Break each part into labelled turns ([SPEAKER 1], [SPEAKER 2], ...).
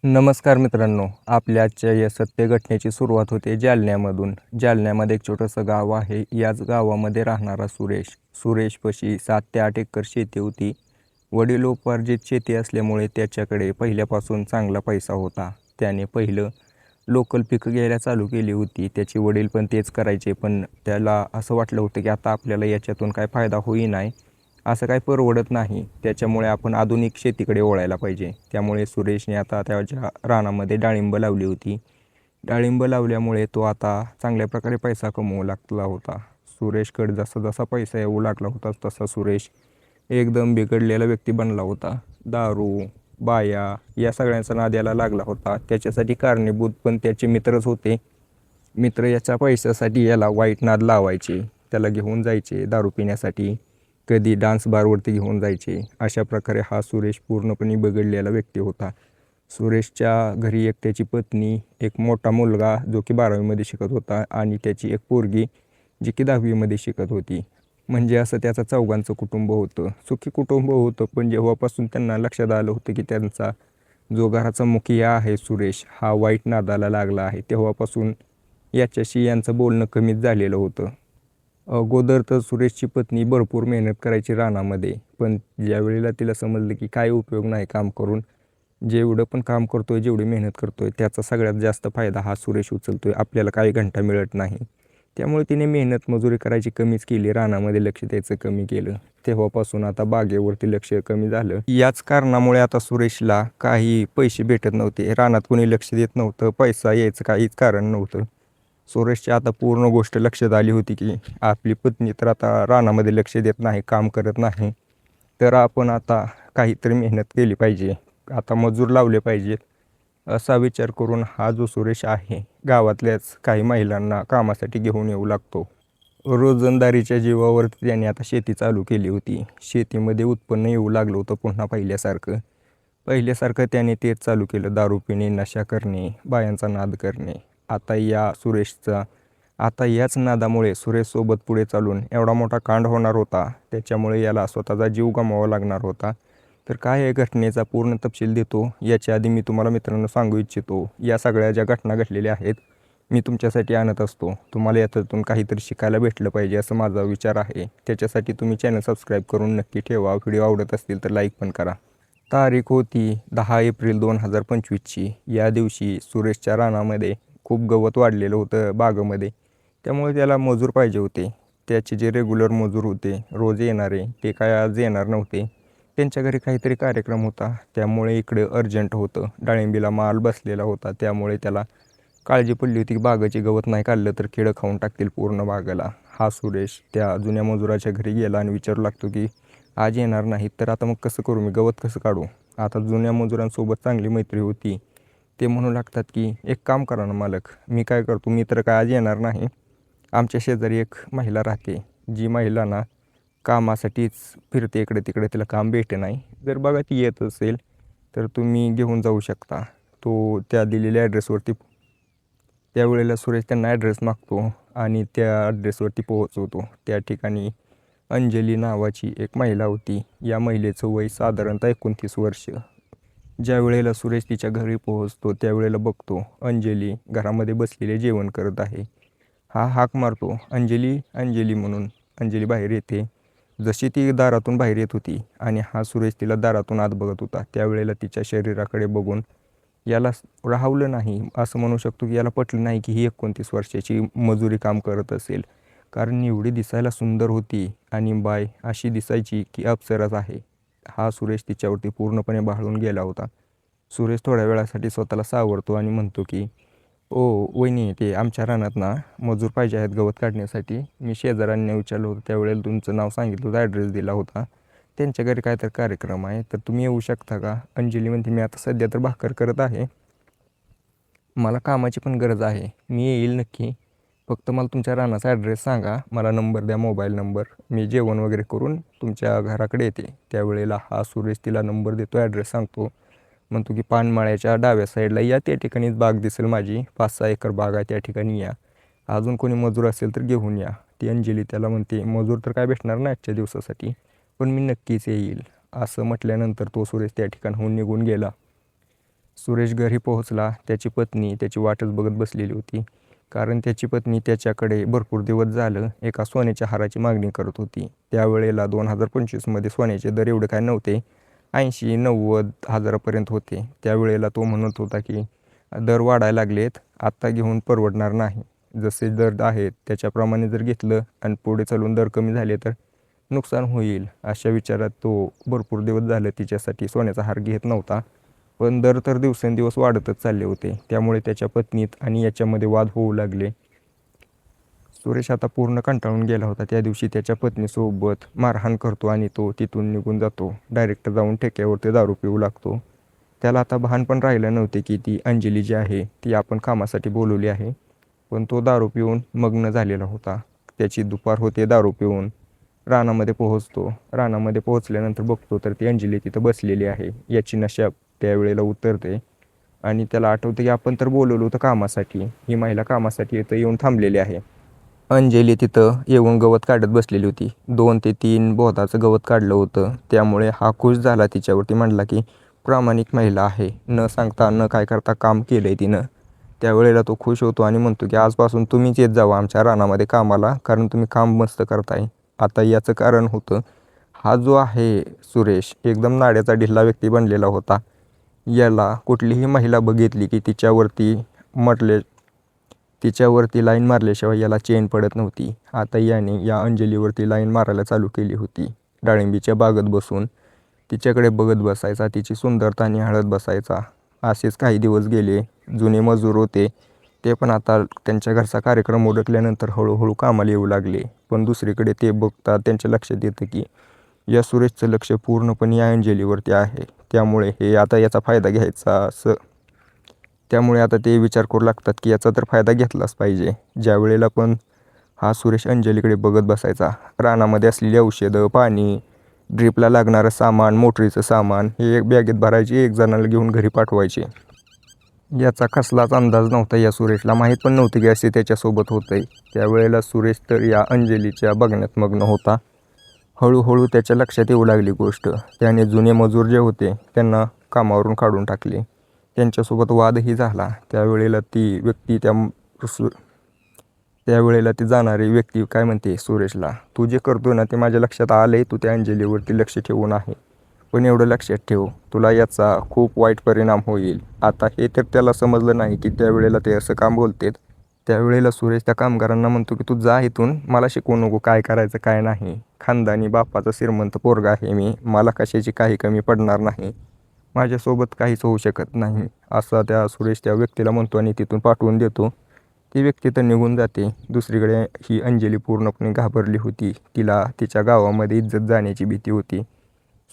[SPEAKER 1] नमस्कार मित्रांनो, आपल्या आजच्या या सत्य घटनेची सुरुवात होते जालन्यामधून. जालन्यामध्ये एक छोटंसं गाव आहे. याच गावामध्ये राहणारा सुरेशपाशी 7 ते 8 एकर शेती होती. वडिलोपार्जित शेती असल्यामुळे त्याच्याकडे पहिल्यापासून चांगला पैसा होता. त्याने पहिलं लोकल पिकं घ्यायला चालू केली होती. त्याचे वडील पण तेच करायचे, पण त्याला असं वाटलं होतं की आता आपल्याला याच्यातून काय फायदा होईनाय. असं काही परवडत नाही. त्याच्यामुळे आपण आधुनिक शेतीकडे वळायला पाहिजे. त्यामुळे सुरेशने आता त्याच्या रानामध्ये डाळिंब लावली होती. डाळिंब लावल्यामुळे तो आता चांगल्या प्रकारे पैसा कमवू लागला होता. सुरेशकडे जसा जसा पैसा येऊ लागला होता तसा सुरेश एकदम बिघडलेला व्यक्ती बनला होता. दारू, बाया या सगळ्यांचा नादाला लागला होता. त्याच्यासाठी कारणीभूत पण त्याचे मित्रच होते. मित्र याच्या पैशासाठी याला वाईट नाद लावायचे. त्याला घेऊन जायचे दारू पिण्यासाठी, कधी डान्स बारवरती घेऊन जायचे. अशा प्रकारे हा सुरेश पूर्णपणे बिघडलेला व्यक्ती होता. सुरेशच्या घरी एक त्याची पत्नी, एक मोठा मुलगा जो की 12वीमध्ये शिकत होता आणि त्याची एक पोरगी जी की 10वीमध्ये शिकत होती. म्हणजे असं त्याचं चौघांचं कुटुंब होतं. सुखी कुटुंब होतं. पण जेव्हापासून त्यांना लक्षात आलं होतं की त्यांचा जो घराचा मुखिया आहे सुरेश हा वाईट नादाला लागला आहे, तेव्हापासून याच्याशी यांचं बोलणं कमीच झालेलं होतं. अगोदर तर सुरेशची पत्नी भरपूर मेहनत करायची रानामध्ये, पण ज्यावेळेला तिला समजलं की काय उपयोग नाही काम करून, जेवढं पण काम करतोय, जेवढी मेहनत करतोय, त्याचा सगळ्यात जास्त फायदा हा सुरेश उचलतोय. आपल्याला काही घंटा मिळत नाही. त्यामुळे तिने मेहनत मजुरी करायची कमीच केली, रानामध्ये लक्ष द्यायचं कमी केलं. तेव्हापासून आता बागेवरती लक्ष कमी झालं. याच कारणामुळे आता सुरेशला काही पैसे भेटत नव्हते. रानात कोणी लक्ष देत नव्हतं. पैसा यायचं काहीच कारण नव्हतं. सुरेशची आता पूर्ण गोष्ट लक्षात आली होती की आपली पत्नी तर आता रानामध्ये लक्ष देत नाही, काम करत नाही. तर आपण आता काहीतरी मेहनत केली पाहिजे. आता मजूर लावले पाहिजेत. असा विचार करून हा जो सुरेश आहे, गावातल्याच काही महिलांना कामासाठी घेऊन येऊ लागतो. रोजंदारीच्या जीवावरती त्याने आता शेती चालू केली होती. शेतीमध्ये उत्पन्न येऊ लागलं होतं पुन्हा पहिल्यासारखं त्याने तेच चालू केलं. दारू पिणे, नशा करणे, बायांचा नाद करणे. आता याच नादामुळे सुरेशसोबत पुढे चालून एवढा मोठा कांड होणार होता. त्याच्यामुळे याला स्वतःचा जीव गमवावा लागणार होता. तर काय आहे घटनेचा पूर्ण तपशील देतो. याच्या आधी मी तुम्हाला मित्रांनो सांगू इच्छितो, या सगळ्या ज्या घटना घडलेल्या आहेत मी तुमच्यासाठी आणत असतो. तुम्हाला याच्यातून काहीतरी शिकायला भेटलं पाहिजे असं माझा विचार आहे. त्याच्यासाठी तुम्ही चॅनल सबस्क्राईब करून नक्की ठेवा. व्हिडिओ आवडत असतील तर लाईक पण करा. तारीख होती 10 एप्रिल 2025ची. या दिवशी सुरेशच्या रानामध्ये खूप गवत वाढलेलं होतं बागेमध्ये. त्यामुळे त्याला मजूर पाहिजे होते. त्याचे जे रेग्युलर मजूर होते रोज येणारे, ते काय आज येणार नव्हते. त्यांच्या घरी काहीतरी कार्यक्रम होता, त्यामुळे इकडे अर्जंट होतं. डाळिंबीला माल बसलेला होता, त्यामुळे त्याला काळजी पडली होती की बागेचे गवत नाही काढलं तर किडं खाऊन टाकतील पूर्ण बागेला. हा सुरेश त्या जुन्या मजुराच्या घरी गेला आणि विचारू लागतो की आज येणार नाहीत तर आता मग कसं करू, मी गवत कसं काढू. आता जुन्या मजुरांसोबत चांगली मैत्री होती. ते म्हणू लागतात की एक काम करा ना मालक, मी काय करतो, मी तर काय आज येणार नाही. आमच्या शेजारी एक महिला राहते, जी महिला ना कामासाठीच फिरते इकडे तिकडे, तिला काम भेटे नाही. जर बघा ती येत असेल तर तुम्ही घेऊन जाऊ शकता. तो त्या दिलेल्या ॲड्रेसवरती त्यावेळेला सुरेश त्यांना ॲड्रेस मागतो आणि त्या ॲड्रेसवरती पोहोचवतो. त्या ठिकाणी अंजली नावाची एक महिला होती. या महिलेचं वय साधारणतः 29 वर्ष. ज्या वेळेला सुरेश तिच्या घरी पोहोचतो त्यावेळेला बघतो अंजली घरामध्ये बसलेले जेवण करत आहे. हा हाक मारतो, अंजली अंजली म्हणून. अंजली बाहेर येते. जशी ती दारातून बाहेर येत होती आणि हा सुरेश तिला दारातून आत बघत होता, त्यावेळेला तिच्या शरीराकडे बघून याला राहवलं नाही. असं म्हणू शकतो की याला पटलं नाही की ही 29 वर्षाची मजुरी काम करत असेल. कारण एवढी दिसायला सुंदर होती आणि बाय अशी दिसायची की अप्सराच आहे. हा सुरेश तिच्यावरती पूर्णपणे भाळून गेला होता. सुरेश थोड्या वेळासाठी स्वतःला सावरतो आणि म्हणतो की ओ वहिनी, ते आमच्या रानात ना मजूर पाहिजे आहेत गवत काढण्यासाठी. मी शेजाऱ्यांनी विचारलं होतं, त्यावेळेला तुमचं नाव सांगितलं होतं, ॲड्रेस दिला होता. त्यांच्या घरी काहीतरी कार्यक्रम आहे, तर तुम्ही येऊ शकता का. अंजली म्हणते मी आता सध्या तर भाकर करत आहे, मला कामाची पण गरज आहे, मी येईल नक्की. फक्त मला तुमच्या रानाचा ॲड्रेस सांगा, मला नंबर द्या, मोबाईल नंबर, मी जेवण वगैरे करून तुमच्या घराकडे येते. त्यावेळेला हा सुरेश तिला नंबर देतो, ॲड्रेस सांगतो. म्हणतो की पानमाळ्याच्या डाव्या साईडला या, त्या ठिकाणीच बाग दिसेल माझी, 5-6 एकर बाग आहे, त्या ठिकाणी या. अजून कोणी मजूर असेल तर घेऊन या. ती अंजली त्याला म्हणते मजूर तर काय भेटणार नाही आजच्या दिवसासाठी, पण मी नक्कीच येईल. असं म्हटल्यानंतर तो सुरेश त्या ठिकाणाहून निघून गेला. सुरेश घरी पोहोचला. त्याची पत्नी त्याची वाटच बघत बसलेली होती. कारण त्याची पत्नी त्याच्याकडे भरपूर दिवस झालं एका सोन्याच्या हाराची मागणी करत होती. त्यावेळेला 2025मध्ये सोन्याचे दर एवढे काय नव्हते. 80-90 हजारापर्यंत होते. त्यावेळेला तो म्हणत होता की दर वाढायला लागलेत, आत्ता घेऊन परवडणार नाही. जसे दर आहेत त्याच्याप्रमाणे जर घेतलं आणि पुढे चालून दर कमी झाले तर नुकसान होईल. अशा विचारात तो भरपूर दिवस झालं तिच्यासाठी सोन्याचा हार घेत नव्हता. पण दर तर दिवसेंदिवस वाढतच चालले होते. त्यामुळे त्याच्या पत्नीत आणि याच्यामध्ये वाद होऊ लागले. सुरेश आता पूर्ण कंटाळून गेला होता. त्या दिवशी त्याच्या पत्नीसोबत मारहाण करतो आणि तो तिथून निघून जातो. डायरेक्ट जाऊन ठेक्यावरती दारू पिऊ लागतो. त्याला आता भान पण राहिलं नव्हते की ती अंजली जी आहे ती आपण कामासाठी बोलवली आहे. पण तो दारू पिऊन मग्न झालेला होता. त्याची दुपार होते. दारू पिऊन रानामध्ये पोहोचतो. रानामध्ये पोहोचल्यानंतर बघतो तर ती अंजली तिथं बसलेली आहे. याची नशा त्यावेळेला उतरते आणि त्याला आठवतं की आपण तर बोलवलं होतं कामासाठी. ही महिला कामासाठी इथं येऊन थांबलेली आहे. अंजली तिथं येऊन गवत काढत बसलेली होती. 2 ते 3 बोधाचं गवत काढलं होतं. त्यामुळे हा खुश झाला तिच्यावरती. म्हणला की प्रामाणिक महिला आहे. न सांगता न काय करता काम केलं आहे तिनं. त्यावेळेला तो खुश होतो आणि म्हणतो की आजपासून तुम्हीच येत जावा आमच्या रानामध्ये कामाला, कारण तुम्ही काम मस्त करताय. आता याचं कारण होतं, हा जो आहे सुरेश एकदम नाड्याचा ढिल्ला व्यक्ती बनलेला होता. याला कुठलीही महिला बघितली की तिच्यावरती लाईन मारल्याशिवाय याला चैन पडत नव्हती. आता याने या अंजलीवरती लाईन मारायला चालू केली होती. डाळिंबीच्या बागेत बसून तिच्याकडे बघत बसायचा. तिची सुंदरता निहाळत बसायचा. असेच काही दिवस गेले. जुने मजूर होते ते पण आता त्यांच्या घरचा कार्यक्रम उरकल्यानंतर हळूहळू कामाला येऊ लागले. पण दुसरीकडे ते बघतात त्यांच्या लक्षात येतं की या सुरेशचं लक्ष पूर्णपणे या अंजलीवरती आहे. त्यामुळे हे आता याचा फायदा घ्यायचा त्यामुळे आता ते विचार करू लागतात की याचा तर फायदा घेतलाच पाहिजे. ज्या वेळेला पण हा सुरेश अंजलीकडे बघत बसायचा, रानामध्ये असलेली औषधं, पाणी, ड्रीपला लागणारं सामान, मोटरीचं सामान हे एक बॅगेत भरायची, एक जणाला घेऊन घरी पाठवायचे. याचा कसलाच अंदाज नव्हता या सुरेशला. माहीत पण नव्हतं की असे त्याच्यासोबत होतंय. त्यावेळेला सुरेश तर या अंजलीच्या बघण्यात मग्न होता. हळूहळू त्याच्या लक्षात येऊ लागली गोष्ट. त्याने जुने मजूर जे होते त्यांना कामावरून काढून टाकले. त्यांच्यासोबत वादही झाला. त्यावेळेला ती जाणारी व्यक्ती काय म्हणते सुरेशला, तू जे करतो ना ते माझ्या लक्षात आलंय, तू त्या अंजलीवरती लक्ष ठेवून आहे. पण एवढं लक्षात ठेव, तुला याचा खूप वाईट परिणाम होईल. आता हे तर त्याला समजलं नाही की त्यावेळेला ते असं काम बोलतेत. त्यावेळेला सुरेश त्या कामगारांना म्हणतो की तू जा इथून, मला शिकवू नको काय करायचं काय नाही. खानदानी बापाचा श्रीमंत पोरगा आहे मी, मला कशाची काही कमी पडणार नाही, माझ्यासोबत काहीच होऊ शकत नाही, असा त्या सुरेश त्या व्यक्तीला म्हणतो आणि तिथून पाठवून देतो. ती व्यक्ती तर निघून जाते. दुसरीकडे ही अंजली पूर्णपणे घाबरली होती. तिला तिच्या गावामध्ये इज्जत जाण्याची भीती होती.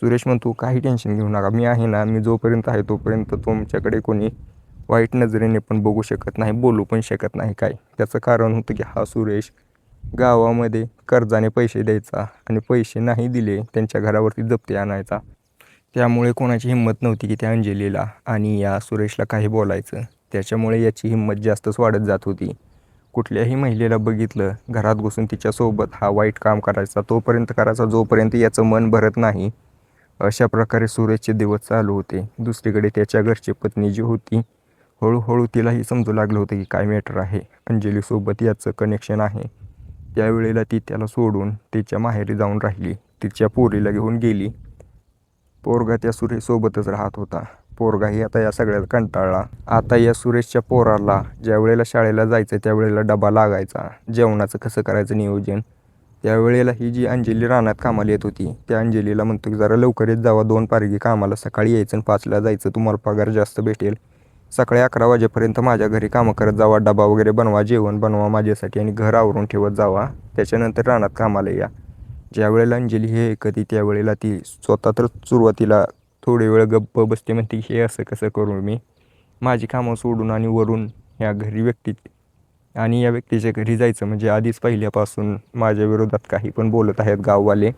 [SPEAKER 1] सुरेश म्हणतो काही टेन्शन घेऊ नका, मी आहे ना, मी जोपर्यंत आहे तोपर्यंत तुमच्याकडे कोणी वाईट नजरेने पण बघू शकत नाही, बोलू पण शकत नाही काय. त्याचं कारण होतं की हा सुरेश गावामध्ये कर्जाने पैसे द्यायचा आणि पैसे नाही दिले त्यांच्या घरावरती जप्ती आणायचा. त्यामुळे कोणाची हिंमत नव्हती की त्या अंजलीला आणि या सुरेशला काही बोलायचं. त्याच्यामुळे याची हिंमत जास्तच वाढत जात होती. कुठल्याही महिलेला बघितलं घरात घुसून तिच्यासोबत हा वाईट काम करायचा, तोपर्यंत करायचा जोपर्यंत याचं मन भरत नाही. अशा प्रकारे सुरेशचे दिवस चालू होते. दुसरीकडे त्याच्या घरची पत्नी जी होती, हळूहळू तिलाही समजू लागलं होतं की काय मॅटर आहे, अंजलीसोबत याचं कनेक्शन आहे. त्यावेळेला ती त्याला सोडून तिच्या माहेरी जाऊन राहिली. तिच्या पोरीला घेऊन गेली. पोरगा त्या सुरेशसोबतच राहत होता. पोरगाही आता या सगळ्यात कंटाळला. आता या सुरेशच्या पोराला ज्या वेळेला शाळेला जायचं त्यावेळेला डबा लागायचा, जेवणाचं कसं करायचं नियोजन. त्यावेळेला ही जी अंजली रानात कामाला येत होती त्या अंजलीला म्हणतो की जरा लवकर येत जावा, 2 पारगी कामाला, सकाळी यायचं आणि 5ला जायचं, तुम्हाला पगार जास्त भेटेल. सकाळी 11 वाजेपर्यंत माझ्या घरी कामं करत जावा, डबा वगैरे बनवा, जेवण बनवा माझ्यासाठी आणि घर आवरून ठेवत जावा, त्याच्यानंतर रानात कामाला या. ज्यावेळेला अंजली हे ऐकते त्यावेळेला ती स्वतः तर सुरुवातीला थोडे वेळ गप्प बसते. म्हणते हे असं कसं करू मी, माझी कामं सोडून आणि वरून या व्यक्तीच्या घरी जायचं म्हणजे आधीच पहिल्यापासून माझ्या विरोधात काही पण बोलत आहेत गाववाले,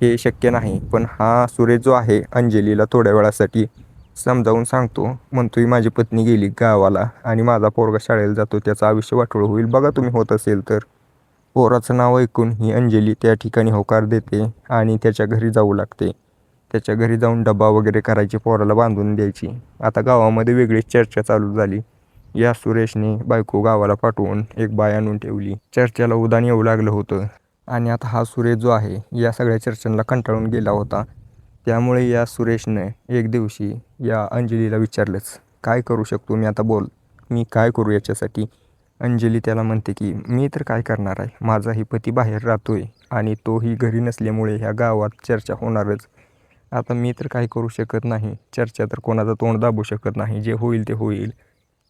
[SPEAKER 1] हे शक्य नाही. पण हा सुरेश जो आहे अंजलीला थोड्या वेळासाठी समजावून सांगतो. म्हणतोय माझी पत्नी गेली गावाला आणि माझा पोरगा शाळेला जातो, त्याचं आयुष्य वाटोळं होईल, बघा तुम्ही होत असेल तर. पोराचं नाव ऐकून ही अंजली त्या ठिकाणी होकार देते आणि त्याच्या घरी जाऊ लागते. त्याच्या घरी जाऊन डबा वगैरे करायची, पोराला बांधून द्यायची. आता गावामध्ये वेगळीच चर्चा चालू झाली. या सुरेशने बायको गावाला पाठवून एक बाय आणून ठेवली. चर्चेला उधाण येऊ लागलं होतं आणि आता हा सुरेश जो आहे या सगळ्या चर्चांना कंटाळून गेला होता. त्यामुळे या सुरेशने एक दिवशी या अंजलीला विचारलंच, काय करू शकतो मी आता, बोल, मी काय करू याच्यासाठी. अंजली त्याला म्हणते की मी तर काय करणार आहे, माझाही पती बाहेर राहतोय आणि तोही घरी नसल्यामुळे ह्या गावात चर्चा होणारच. आता मी तर काय करू शकत नाही, चर्चा तर कोणाचं तोंड दाबू शकत नाही, जे होईल ते होईल.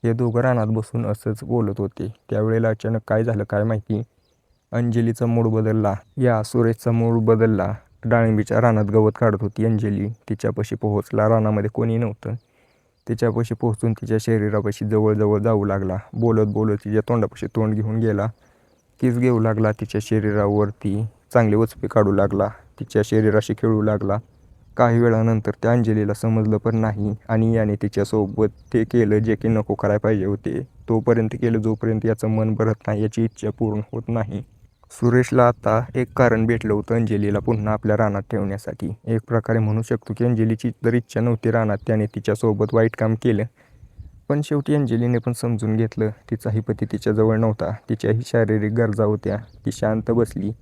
[SPEAKER 1] हे दोघं रानात बसून असंच बोलत होते. त्यावेळेला अचानक काय झालं काय माहिती, अंजलीचा मूड बदलला, या सुरेशचा मूड बदलला. डाळिंबीच्या रानात गवत काढत होती अंजली. तिच्यापाशी पोहोचला, रानामध्ये कोणी नव्हतं. तिच्यापाशी पोहोचून तिच्या शरीरापाशी जवळजवळ जाऊ लागला. बोलत बोलत तिच्या तोंडापाशी तोंड घेऊन गेला. किस घेऊ लागला तिच्या शरीरावरती, चांगले वचपे काढू लागला, तिच्या शरीराशी खेळू लागला. काही वेळानंतर त्या अंजलीला समजलं पण नाही आणि याने तिच्यासोबत ते केलं जे की नको करायला पाहिजे होते. तोपर्यंत केलं जोपर्यंत याचं मन भरत नाही, याची इच्छा पूर्ण होत नाही. सुरेशला आता एक कारण भेटलं होतं अंजलीला पुन्हा आपल्या रानात ठेवण्यासाठी. एक प्रकारे म्हणू शकतो की अंजलीची तर इच्छा नव्हती रानात, त्याने तिच्यासोबत वाईट काम केलं. पण शेवटी अंजलीने पण समजून घेतलं, तिचाही पती तिच्याजवळ नव्हता, तिच्याही शारीरिक गरजा होत्या. ती शांत बसली.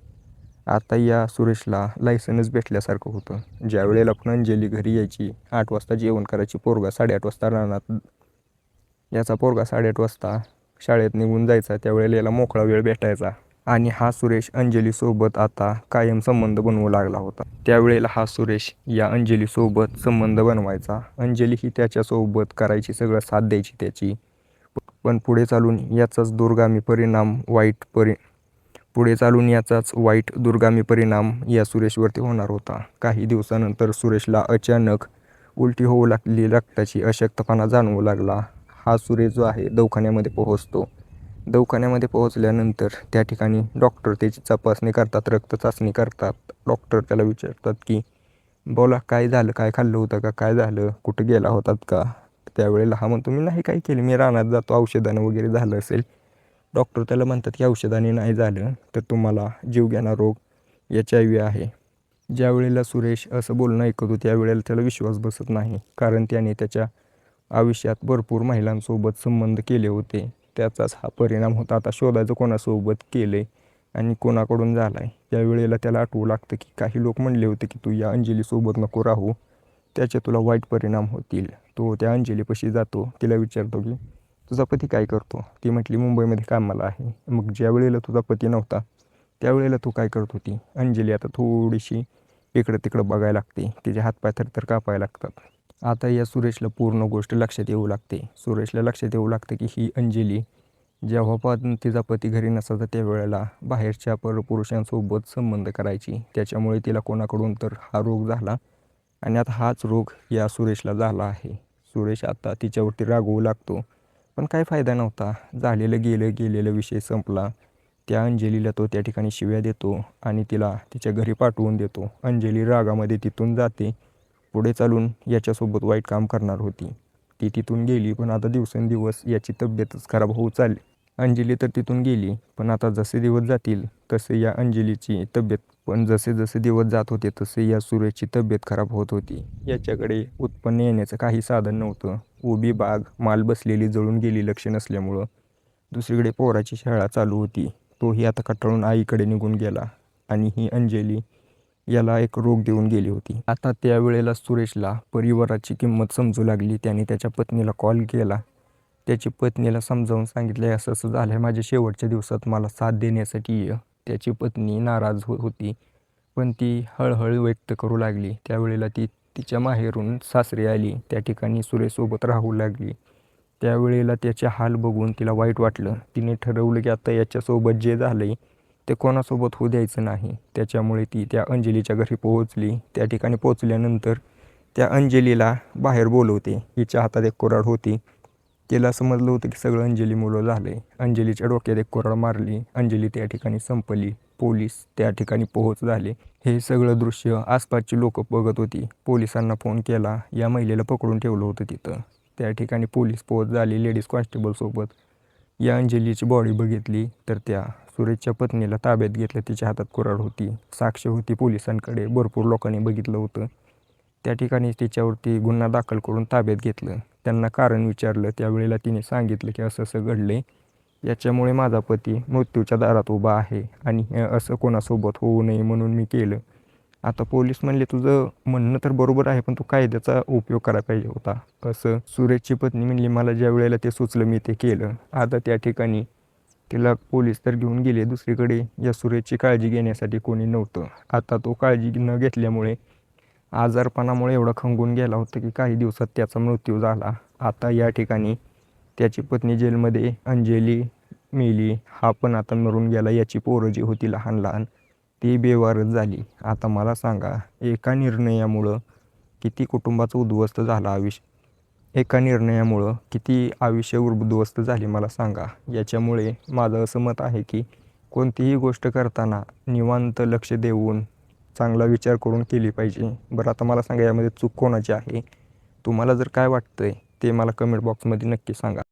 [SPEAKER 1] आता या सुरेशला लायसनच भेटल्यासारखं होतं. ज्या वेळेला पण अंजली घरी यायची, 8 वाजता जेवण करायची, पोरगा 8:30 वाजता रानात, याचा पोरगा 8:30 वाजता शाळेत निघून जायचा, त्यावेळेला याला मोकळा वेळ भेटायचा आणि हा सुरेश अंजलीसोबत आता कायम संबंध बनवू लागला होता. त्यावेळेला हा सुरेश या अंजलीसोबत संबंध बनवायचा. अंजली ही त्याच्यासोबत करायची, सगळं साथ द्यायची त्याची. पण पुढे चालून याचाच दूरगामी परिणाम या सुरेशवरती होणार होता. काही दिवसानंतर सुरेशला अचानक उलटी होऊ लागली, रक्ताची अशक्तपणा जाणवू लागला. हा सुरेश जो आहे दवाखान्यामध्ये पोहोचतो. दवाखान्यामध्ये पोहोचल्यानंतर त्या ठिकाणी डॉक्टर त्याची तपासणी करतात, रक्त चाचणी करतात. डॉक्टर त्याला विचारतात की बोला काय झालं, काय खाल्लं होतं का, काय झालं, कुठं गेला होतात का. त्यावेळेला हा म्हणतो मी नाही काय केलं, मी रानात जातो, औषधानं वगैरे झालं असेल. डॉक्टर त्याला म्हणतात की औषधाने नाही झालं तर तुम्हाला जीवघेणा रोग HIV आहे. ज्या वेळेला सुरेश असं बोलणं ऐकतो त्यावेळेला त्याला विश्वास बसत नाही, कारण त्याने त्याच्या आयुष्यात भरपूर महिलांसोबत संबंध केले होते. त्याचाच हा परिणाम होता. आता शोधायचं कोणासोबत केले आणि कोणाकडून झाला आहे. त्यावेळेला त्याला आठवू लागतं की काही लोक म्हणले होते की तू या अंजलीसोबत नको राहू, त्याचे तुला वाईट परिणाम होतील. तो त्या अंजलीपाशी जातो, तिला विचारतो की तुझा पती काय करतो. ती म्हटली मुंबईमध्ये कामाला आहे. मग ज्या वेळेला तुझा पती नव्हता त्यावेळेला तू काय करत होती. अंजली आता थोडीशी इकडं तिकडं बघायला लागते, तिचे हातपाय थरथर कापायला लागतात. आता या सुरेशला पूर्ण गोष्ट लक्षात येऊ लागते. सुरेशला लक्षात येऊ लागतं की ही अंजली जेव्हा पण तिचा पती घरी नसायचा त्यावेळेला बाहेरच्या परपुरुषांसोबत संबंध करायची. त्याच्यामुळे तिला कोणाकडून तर हा रोग झाला आणि आता हाच रोग या सुरेशला झाला आहे. सुरेश आता तिच्यावरती रागवू लागतो, पण काय फायदा नव्हता. झालेलं गेलेलं विषय संपला. त्या अंजलीला तो त्या ठिकाणी शिव्या देतो आणि तिला तिच्या घरी पाठवून देतो. अंजली रागामध्ये तिथून जाते. पुढे चालून याच्यासोबत वाईट काम करणार होती. ती तिथून गेली, पण आता दिवसेंदिवस याची तब्येतच खराब होत चालली. अंजली तर तिथून गेली, पण आता जसे दिवस जातील तसे या अंजलीची तब्येत, पण जसे जसे दिवस जात होते तसे या सुरेशची तब्येत खराब होत होती. याच्याकडे उत्पन्न येण्याचं काही साधन नव्हतं. उभी बाग, माल बसलेली जळून गेली लक्ष नसल्यामुळं. दुसरीकडे पोराची शाळा चालू होती. तोही आता कंटाळून आईकडे निघून गेला आणि ही अंजली याला एक रोग देऊन गेली होती. आता त्यावेळेला सुरेशला परिवाराची किंमत समजू लागली. त्याने त्याच्या पत्नीला कॉल केला. त्याची पत्नीला समजावून सांगितले असं असं झालं आहे, माझ्या शेवटच्या दिवसात मला साथ देण्यासाठी ये. त्याची पत्नी नाराज होती, पण ती हळहळ व्यक्त करू लागली. त्यावेळेला ती तिच्या माहेरून सासरी आली, त्या ठिकाणी सुरेशसोबत राहू लागली. त्यावेळेला त्याचे हाल बघून तिला वाईट वाटलं. तिने ठरवलं की आता याच्यासोबत जे झालंय ते कोणासोबत होऊ द्यायचं नाही. त्याच्यामुळे ती त्या अंजलीच्या घरी पोहोचली. त्या ठिकाणी पोहोचल्यानंतर त्या अंजलीला बाहेर बोलवते. हिच्या हातात एक कुऱ्हाड होती. तिला समजलं होतं की सगळं अंजलीमुळं झालं आहे. अंजलीच्या डोक्यात एक कुऱ्हाड मारली. अंजली त्या ठिकाणी संपली. पोलीस त्या ठिकाणी पोहोच झाले. हे सगळं दृश्य आसपासची लोक बघत होती. पोलिसांना फोन केला. या महिलेला पकडून ठेवलं होतं तिथं. त्या ठिकाणी पोलीस पोहोच झाली लेडीज कॉन्स्टेबलसोबत. या अंजलीची बॉडी बघितली तर त्या सुरेशच्या पत्नीला ताब्यात घेतलं. तिच्या हातात कुऱ्हाड होती, साक्ष होती पोलिसांकडे, भरपूर लोकांनी बघितलं होतं. त्या ठिकाणी तिच्यावरती गुन्हा दाखल करून ताब्यात घेतलं. त्यांना कारण विचारलं. त्यावेळेला तिने सांगितलं की असं असं घडले, याच्यामुळे माझा पती मृत्यूच्या दारात उभा आहे आणि असं कोणासोबत होऊ नये म्हणून मी केलं. आता पोलीस म्हणले तुझं म्हणणं तर बरोबर आहे, पण तू कायद्याचा उपयोग करायला पाहिजे होता. असं सुरेशची पत्नी म्हणली मला ज्या वेळेला ते सुचलं मी ते केलं. आता त्या ठिकाणी तिला पोलीस तर घेऊन गेले. दुसरीकडे या सुरेशची काळजी घेण्यासाठी कोणी नव्हतं. आता तो काळजी न घेतल्यामुळे आजारपणामुळे एवढा खंगून गेला होता की काही दिवसात त्याचा मृत्यू झाला. आता या ठिकाणी त्याची पत्नी जेलमध्ये, अंजली मेली, हा पण आता मरून गेला. याची पोरं जी होती लहान लहान ती बेवारस झाली. आता मला सांगा, एका निर्णयामुळं किती कुटुंबाचं उद्ध्वस्त झालं आयुष्य, एका निर्णयामुळं किती आयुष्य उद्ध्वस्त झाले मला सांगा. याच्यामुळे माझं असं मत आहे की कोणतीही गोष्ट करताना निवांत लक्ष देऊन चांगला विचार करून केली पाहिजे. बरं आता मला सांगा यामध्ये चूक कोणाची आहे? तुम्हाला जर काय वाटतंय ते मला कमेंट बॉक्समध्ये नक्की सांगा.